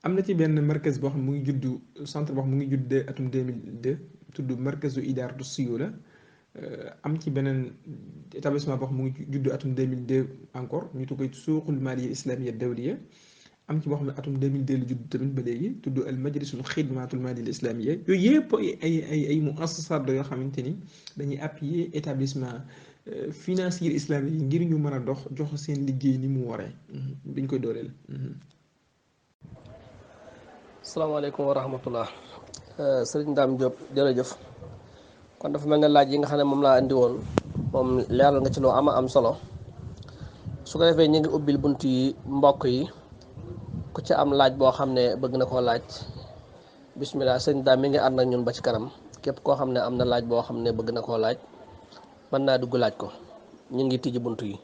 am na ci benn markaz boo xam mu ngi juddu centre boo xam mu ngi judd atum 2002 tudd markazu idaaratu siyula am ci beneen établissement boo xam mu ngi juddu atum 2002 encore ñu tudd ko suuqul maliya islamiyya dawliya am ci boo xam ne atum 2002 la judd tamit ba léegi tudd al majlisul xidmatul maliya islamiyya yooyu yëpp ay muassasaat yoo xamante ni dañuy appuyer établissement financier islamique yi ngir ñu mën a jox seen liggéey ni mu waree dañ koy dooleel. salaamaaleykum wa rahmatullah sëriñ Dame Diop jërëjëf kon dafa mel ne laaj yi nga xam ne moom laa indi woon moom leeral nga ci loo am solo. su ko defee ñu ngi ubbil bunt yi mbokk yi ku ci am laaj boo xam ne bëgg na koo laaj bismillah sëñ daam mi ngi ànd ak ñun ba ci kanam képp koo xam ne am na laaj boo xam ne bëgg na koo laaj mën naa dugg laaj ko ñu ngi tijji bunt yi.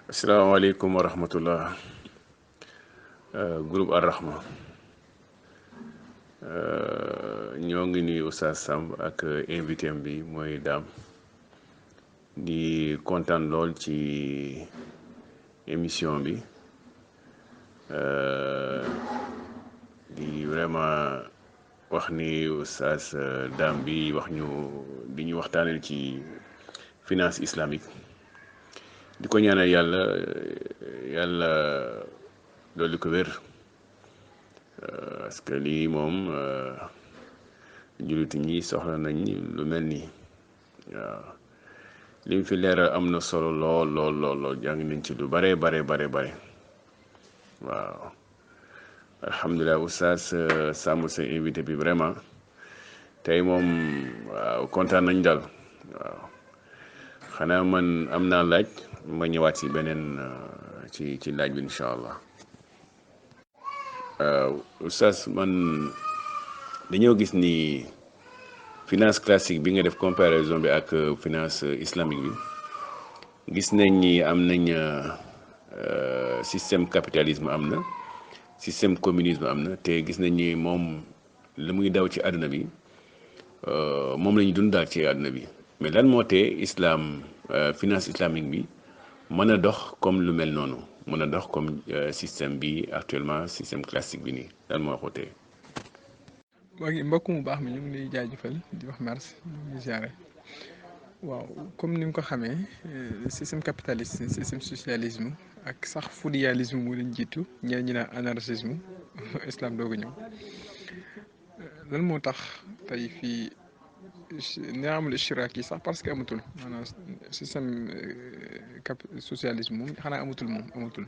asalaamaaleykum wa rahmatullah. Groupe Ar-Rahma ñoo ngi nuyu Oustaz Samb ak invité bi mooy Dame di kontaan lool ci émission bi di vraiment wax ni Oustaz Dame bi wax ñu di ñu waxtaanal ci finance islamique di ko ñaanal yàlla loolu ko wér parce que lii moom jullit ñi soxla nañ lu mel nii waaw li mu fi leeral am na solo lool jàng nañ ci lu bare waaw alhamdulilah oustaz Samb sa invité bi vraiment tey moom waaw kontaan nañ daal waaw xanaa man am naa laaj ma ñëwaat ci beneen ci laaj bi incha allah. Oustaz man dañoo gis ni finance classique bi nga def comparaison bi ak finance islamique bi gis nañ ni am nañ système capitalisme am na système communisme am na te gis nañ ni moom la muy daw ci àdduna bi moom la ñu dund daal ci àdduna bi mais lan moo tee islam finance islamique bi mën a dox comme lu mel noonu mën a dox comme système bi actuellement système classique bi nii lan moo ko tee. waa ngi mbokk mu baax mi ñu ngi lay jaajëfal di wax merci ñu ngi ziare waaw comme ni nga ko xamee système capitaliste système socialisme ak sax fouriérisme moo leen jiitu ñeneen ñi naan anarchisme islam doogu ñëw lan moo tax tey fii nizaamul ishtiraaki yi sax parce que amatul maanaam système socialisme moom xanaa amatul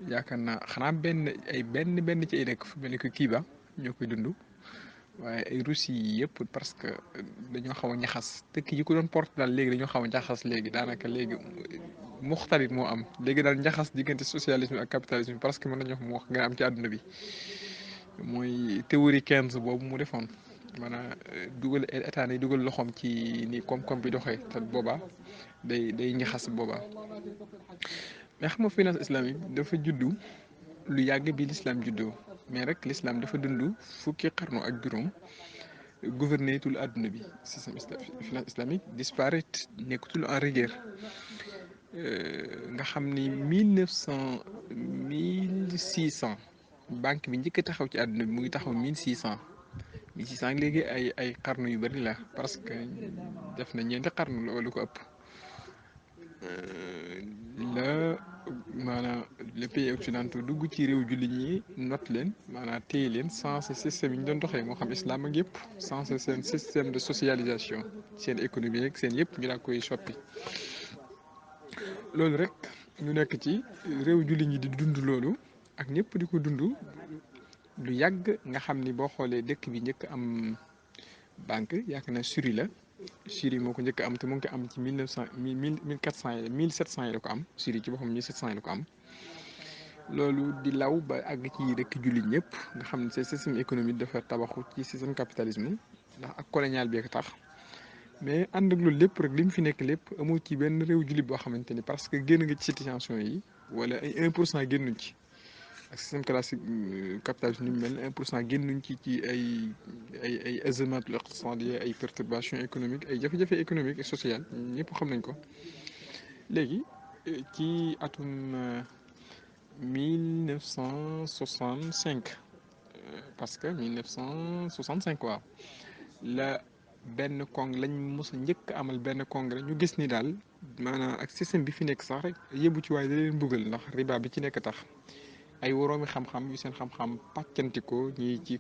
yaakaar naa xanaa benn ci ay nekk fu mel ni que Cuba ñoo koy dund waaye ay Russie yi yëpp parce que dañoo xaw a ñaxas dëkk yi ko doon porte daal léegi dañoo xaw a ñaxas léegi daanaka léegi muxtalit moo am léegi daal ñaxas diggante socialisme ak capitalisme parce que mën nañu wax mu wax nga am ci àdduna bi mooy théorie 15 boobu mu defoon maanaam dugal état day dugal loxoom ci ni koom-koom bi doxee te boobaa day ñaxas boobaa mais xam nga finance islamique dafa juddu lu yàgg bi l'islam juddoo mais rek l'islam dafa dund fukki xarnu ak juróom gouverner tul àdduna bi système finance islamique disparaître nekkatul en rigueur nga xam ni 1600 banque bi njëkk a taxaw ci àdduna bi mu ngi taxaw 1600 léegi ay xarnu yu bari la parce que def na ñeenti xarnu la wala ko ëpp la maanaam les pays occidentaux dugg ci réew jullit ñi not leen maanaam téye leen sans système yi ñu doon doxee moo xam islam ak yëpp sans seen système de socialisation seen économie ak seen yëpp ñu daa koy soppi loolu rek ñu nekk ci réew jullit ñi di dund loolu ak ñëpp di ko dund lu yàgg nga xam ni boo xoolee dëkk bi njëkk am banque yaakaar na Syrie la Syrie moo ko njëkk am te mu ngi ko am ci 1700 yi la ko am Syrie ci boppam 1700 yi la ko am loolu di law ba àgg ci dëkk jullit ñëpp nga xam ne seen système économique dafa tabaxu ci système capitalisme ndax ak colonial bi ko tax mais ànd ak loolu lépp rek li mu fi nekk lépp amul ci benn réew jullit boo xamante ni parce que génn nga ci situation yi wala ay 1% génnuñ ci. ak système classique capitalisme ni mu mel 1% génnuñ ci ay azamatul iqtisadiya ay perturbations économiques ay jafe-jafe économique et social ñëpp xam nañ ko léegi ci atum 1965 parce que 1965 waaw la benn lañ mos a njëkk amal benn congrès ñu gis ni daal maanaam ak système bi fi nekk sax rek yëbu ci waaye da leen buggal ndax riba bi ci nekk tax ay woroomi xam-xam yu seen xam-xam pàccantikoo ñii ci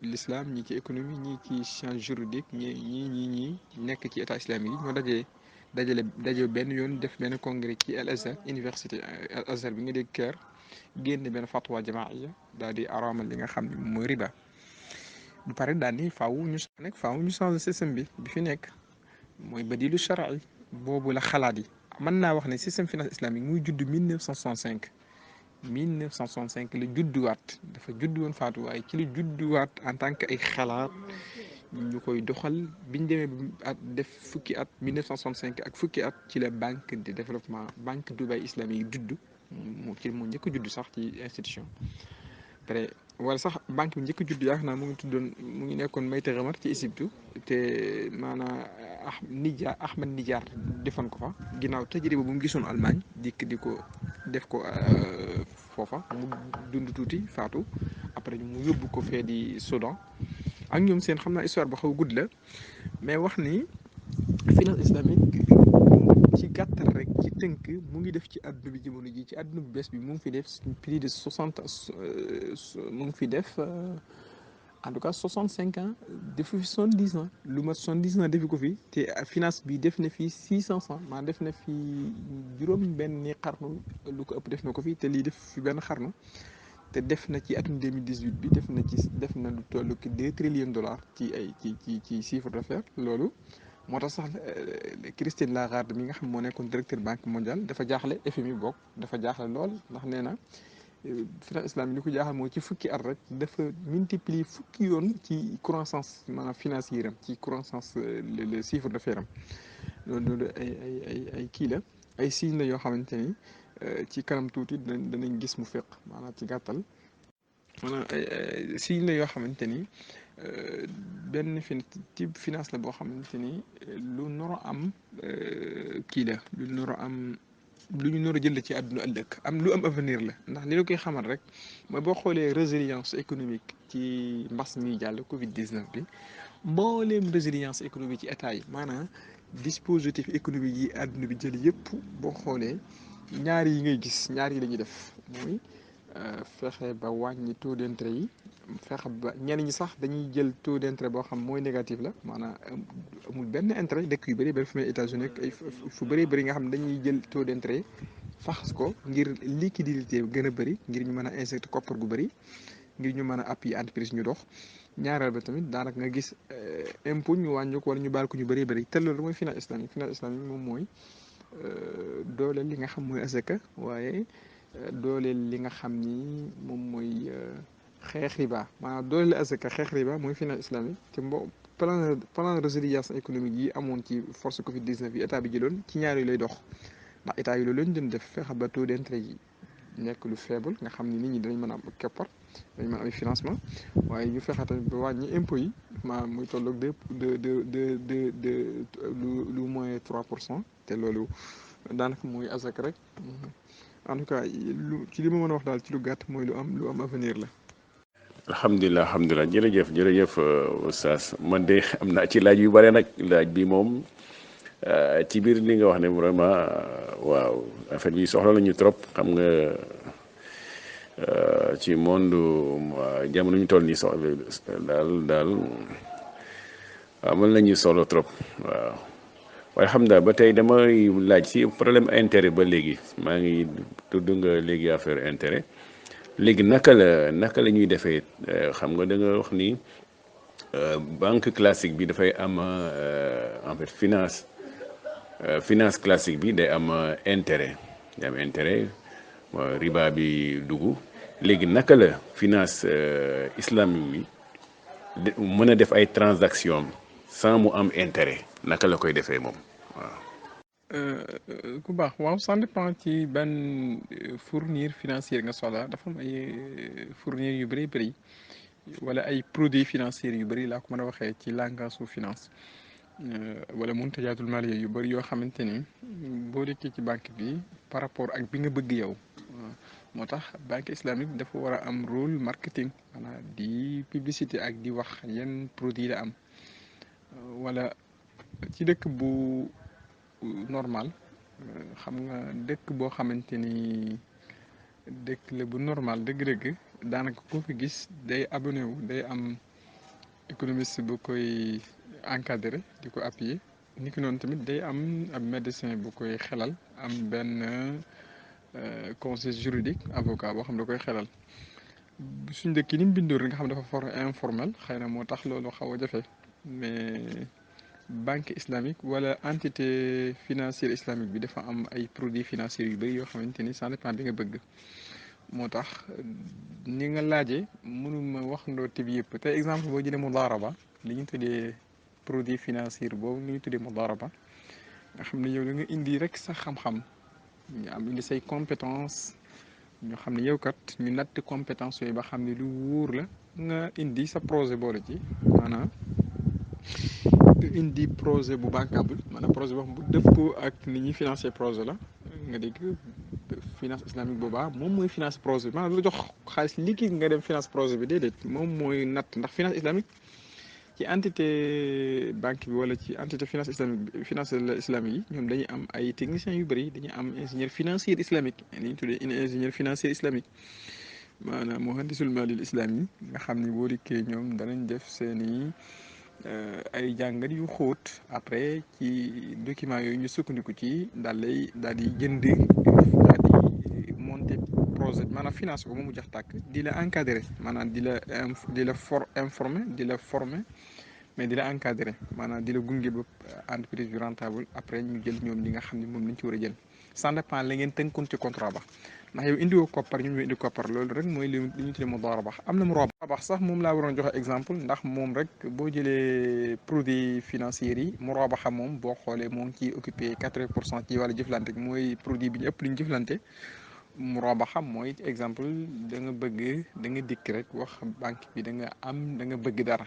l'islam ñii ci économie ñii ci science juridique ñii nekk ci état islamique yi ñoo daje benn yoon def benn congrès ci Al Azhar université Al Azhar bi nga dégg kër génn benn fatwa jamaaiya daal di araamal li nga xam ne mooy riba bu pare daal ni faaw ñu changer système bi fi nekk mooy badilu shar'i boobu la xalaat yi mën naa wax ne système finance islamique muy judd 1965 la judduwaat dafa judd woon faatu waaye ci la judduwaat en tant que ay xalaat ñu koy doxal biñ demee at def fukki at 1965 ak fukki at ci la banque de développement banque Dubaï islamique judd moo njëkk a judd sax ci institution après wala sax banque bi njëkk a judd yaakaar naa mu ngi nekkoon Mayta Gamar ci Égypte te maanaam Ahmed Nijar defoon ko fa ginnaaw tajriba bu mu gisoon Allemagne di ko def ko foofa mu dund tuuti faatu après mu yóbbu ko fee di Soudan ak ñoom seen xam naa histoire ba xaw gudd la mais wax ni finance islamique ci gàttal rek ci tënk mu ngi def ci àdduna bi jamono ji ci àdduna bu bees bi mu ngi fi def plus de 60 mu ngi fi def en tout cas 65 ans defi fi 70 ans lu mat 70 ans defi ko fi te finance bi def na fi 600 ans maanaam def na fi juróom-benni xarnu lu ko ëpp def na ko fi te lii def fi benn xarnu te def na ci atum 2018 bi def na lu toll ki 2 trillions dollars ci ay ci chiffre d'affaires loolu moo tax sax Christine Lagarde mi nga xam moo nekkoon directeur banque mondiale dafa jaaxle FMI bokk dafa jaaxle lool ndax nee na finance islamique li ko jaaxal mooy ci fukki at rek dafa multiplier fukki yoon ci croissance maanaam financière am ci croissance le chiffre d'affaires am loolu ay kii la ay signes la yoo xamante ni ci kanam tuuti danañ gis mu fekk maanaam ci gàttal maanaam ay signes la yoo xamante ni benn type finance la boo xamante ni lu nar a am kii la lu nar a am lu ñu nar a jël ci àdduna ëllëg lu am avenir la ndax li la koy xamal rek mooy boo xoolee résilience économique ci mbas mi jàll Covid 19 bi mbooleem résilience économique ci état yi maanaam dispositif économique yi àdduna bi jël yëpp boo xoolee ñaar yi ngay gis ñaar yi la ñuy def mooy fexe ba wàññi taux d'intérêt yi fexe ba ñenn ñi sax dañuy jël taux d'intérêt boo xam mooy négatif la maanaam amul benn intérêt dëkk yu bëri fu mel États-Unis ak ay fu bëri nga xam ne dañuy jël taux d'intérêt faxas ko ngir liquidité gën a bëri ngir ñu mën a injecter koppar gu bëri ngir ñu mën a appuyer entreprise ñu dox ñaareel ba tamit daanaka nga gis impôt ñu wàññi ko wala ñu baal ko ñu bëri te loolu mooy finance islamique moom mooy dooleel li nga xam mooy asaka waaye dooleel li nga xam ni moom mooy xeex riba maanaam dooleel asaka xeex riba mooy finance islamique te plan résilience économique yi amoon ci force Covid 19 yi état bi jëloon ci ñaar yi lay dox ndax état yi loolu lañ doon def fexe ba taux d'intérêt yi nekk lu faible nga xam ni nit ñi danañ mën a am keppar dañ mën a am financement waaye ñu fexe tamit ba wàññi impôts yi maanaam muy tolloog lu moins 3% te loolu daanaka mooy asaka rek en tout cas ci li ma mën a wax daal ci lu gàtt mooy lu am avenir la. alhamdulilah jërëjëf oustaz man de am naa ci laaj yu bare nag laaj bi moom ci biir li nga wax ne vraiment waaw affaire bi soxla nañu trop xam nga ci monde jamono ñu toll nii soxla daal amal nañu solo trop waaw waaye xam naa ba tey damay laaj ci problème intérêt ba léegi maa ngi tudd nga léegi affaire intérêt léegi naka la ñuy defee xam nga da nga wax ni banque classique bi dafay am en fait finance classique bi day am intérêt riba bi dugg léegi naka la finance islamique bi mën a def ay transactions sans mu am intérêt naka la koy defee moom waaw. ku baax waaw ça dépend ci ban fournir financier nga soxla dafa am ay fournir yu bëri wala ay produits financiers yu bëri laa ko mën a waxee ci langage su finance wala muntajaatul maliya yu bëri yoo xamante ni boo dekkee ci banque bi par rapport ak bi nga bëgg yow moo tax banque islamique dafa war a am rôle marketing maanaam di publicité ak di wax yan produit la am wala ci dëkk bu normal xam nga dëkk boo xamante ni dëkk la bu normal dëgg-dëgg daanaka koo fi gis day abonné wu day am économiste bu koy encadré di ko appuyer ni ki noonu tamit day am ab médecin bu koy xelal am benn conseil juridique avocat boo xam da koy xelal suñ dëkk yi ni mu bindoo nga xam dafa for informel xëy na moo tax loolu xaw a jafe mais banque islamique wala entité financière islamique bi dafa am ay produits financiers yu bëri yoo xamante ni ça dépend bi nga bëgg moo tax ni nga laajee mënuma wax ndoo tib yëpp te exemple boo jëlee mudaaraba li ñu tuddee produit financier boobu li ñu tuddee mudaaraba nga xam ne yow da nga indi rek sa xam-xam ñu am indi say compétence ñu xam ne yow kat ñu natt compétence yooyu ba xam ne lu wóor la nga indi sa projet boole ci maanaam indi projet bu bancable maanaam projet boo xam bu dëppoo ak ni ñuy financer projet la nga dégg finance islamique boobaa moom mooy finance projet bi maanaam lu jox xaalis liquide nga dem finance projet bi déedéet moom mooy natt ndax finance islamique ci entité banque bi wala ci entité finance islamique bi finance islamique yi ñoom dañuy am ay techniciens yu bëri dañuy am ingénieur financier islamique li ñu tuddee ingénieur financier islamique maanaam muhandisul maalil islami nga xam ni boo dikkee ñoom danañ def seeni ay jàngat yu xóot après ci document yooyu ñu sukkandiku ci daal di jënd daal di monter projet maanaam finance ko ba mu jax tàkk di la encadrer maanaam di la informer di la former mais di la encadrer maanaam di la gunge ba entreprise bi rentable après ñu jël ñoom li nga xam ne moom lañ ci war a jël ça dépend la ngeen tënkoon ci contrat ba ndax yow indiwoo koppar ñoom ñoo indi koppar loolu rek mooy li ñu tuddee mudaaraba am na muraabax sax moom laa waroon joxe exemple ndax moom rek boo jëlee produits financiers yi muraabax moom boo xoolee moo ngi ciy occupé 80% ci wàllu jëflante mooy produit bi ñu ëpp li ñu jëflante muraabax mooy exemple da nga bëgg da nga dikk rek wax banque bi da nga bëgg dara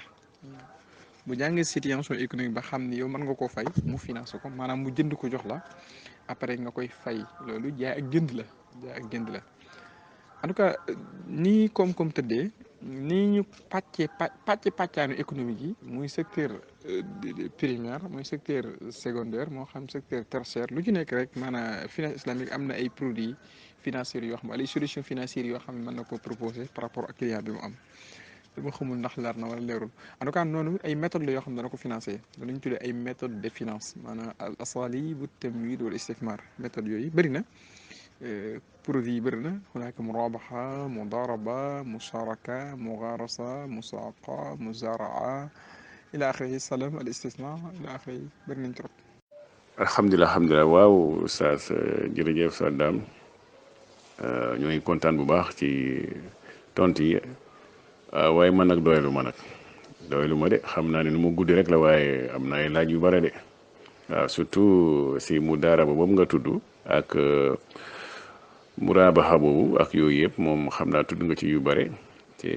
bu jàngee situation économique ba xam ni yow mën nga koo fay mu financé ko maanaam mu jënd ko jox la après nga koy fay loolu jaay ak jënd la en tout cas nii koom-koom tëddee nii ñu pàccaanu économique yi muy secteur primaire muy secteur secondaire moo xam secteur tertiaire lu ci nekk rek maanaam finance islamique am na ay produits financiers yoo xam ne ay solutions financières yoo xam ne mën na ko proposer par rapport ak client bi mu am dama xamul ndax leer na wala leerul en tout cas noonu ay méthodes la yoo xam ne dana ko financé danañ tuddee ay méthodes de finance maanaam al asalib bu tamwid wala istismar méthodes yooyu bëri na produits yi bëri na hunaaka murabaha mudaraba musharaka mugarasa musaaqa muzaraa ila axiri salam al istisna ila axiri bëri nañ trop. alhamdulilah waaw Oustaz jërëjëf Oustaz Dame ñoo ngi kontaan bu baax ci tontu yi waaye man nag doylu ma de xam naa ne nu mu guddi rek la waaye am na ay laaj yu bare de waaw surtout si mudaaraba boobu nga tudd ak muraabaxa boobu ak yooyu yëpp moom xam naa tudd nga ci yu bare te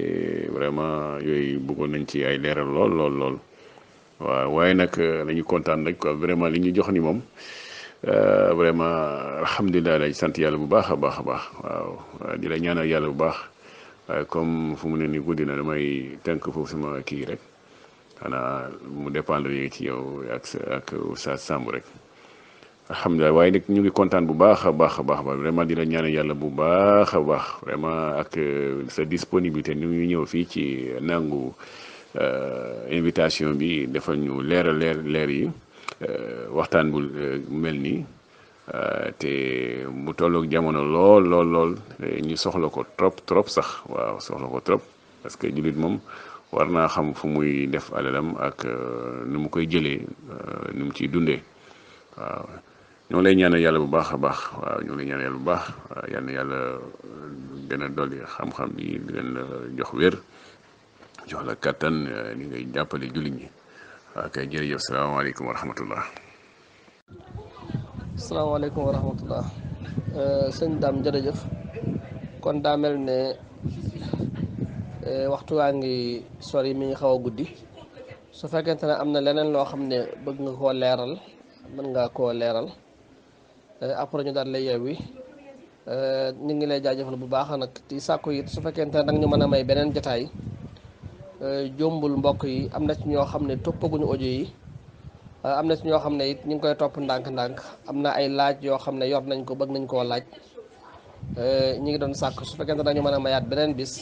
vraiment yooyu bëggoon nañ ci ay leeral lool waaw waaye nag dañu kontaan rek quoi vraiment li ñu jox ni moom vraiment alhamdulilah lañ sant yàlla bu baax a baax waaw di la ñaanal yàlla bu baax waaye comme fu mu ne nii guddi na damay tënk foofu sama kii rek xanaa mu dépendre yi ci yow ak Oustaz Samb rek alhamdulilah waaye nag ñu ngi kontaan bu baax a baax vraiment di la ñaanal yàlla bu baax a baax vraiment ak sa disponibilité ni ñu ñëw fii ci nangu invitation bi defal ñu leer yi waxtaan bu mel nii te mu tolloog jamono lool ñu soxla ko trop sax waaw soxla ko trop parce que jullit moom war naa xam fu muy def alalam ak nu mu koy jëlee nu mu ciy dundee waaw ñoo lay ñaanal yàlla bu baax a baax waaw ñoo lay ñaanal yàlla bu baax yal na yàlla gën a dolli xam-xam yi gën la jox wér jox la kattan ni ngay jàppale jullit ñi waaw kay jërëjëf salaamaaleykum wa rahmatullah. asalaamaaleykum wa rahmatullah sëñ Dame jërëjëf kon daa mel ne waxtu waa ngi sori mi ngi xaw a guddi su fekkente ne am na leneen loo xam ne bëgg nga koo leeral mën ngaa koo leeral après ñu daal lay yewwi ñu ngi lay jaajëfal bu baax nag ci sàkku it su fekkente ne danga ñu mën a may beneen jotaay jombul mbokk yi am na ci ñoo xam ne toppaguñu audio yi am na ci ñoo xam ne it ñu ngi koy topp ndànk-ndànk am na ay laaj yoo xam ne yor nañ ko bëgg nañ koo laaj ñi ngi doon sàkk su fekkente dañu mën a mayaat beneen bis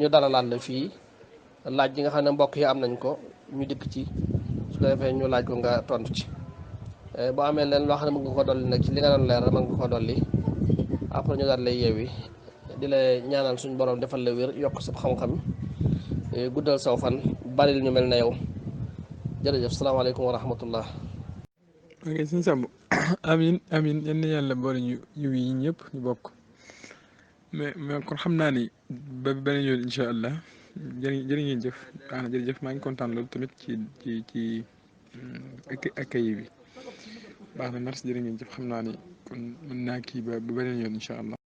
ñu dalalaat la fii laaj yi nga xam ne mbokk yi am nañ ko ñu dikk ci su ko defee ñu laaj ko nga tontu ci boo amee leen loo xam ne mën nga ko dolli nag ci li nga doon leeral mën nga ko dolli après ñu daal lay yeewi di la ñaanal suñu borom defal la wér yokk sa xam-xam guddal saw fan baril ñu mel na yow jërëjëf salaamaaleykum wa rahmatullah. ok sëñ Samb amin amin yal na yàlla boole ñu yiw yi ñëpp ñu bokk mais kon xam naa ni ba beneen yoon incha allah jërë ngeen jëf jërëjëf maa ngi kontaan loolu tamit ci accueil bi baax na merci jërë ngeen jëf xam naa ni kon mën naa kii ba beneen yoon incha allah.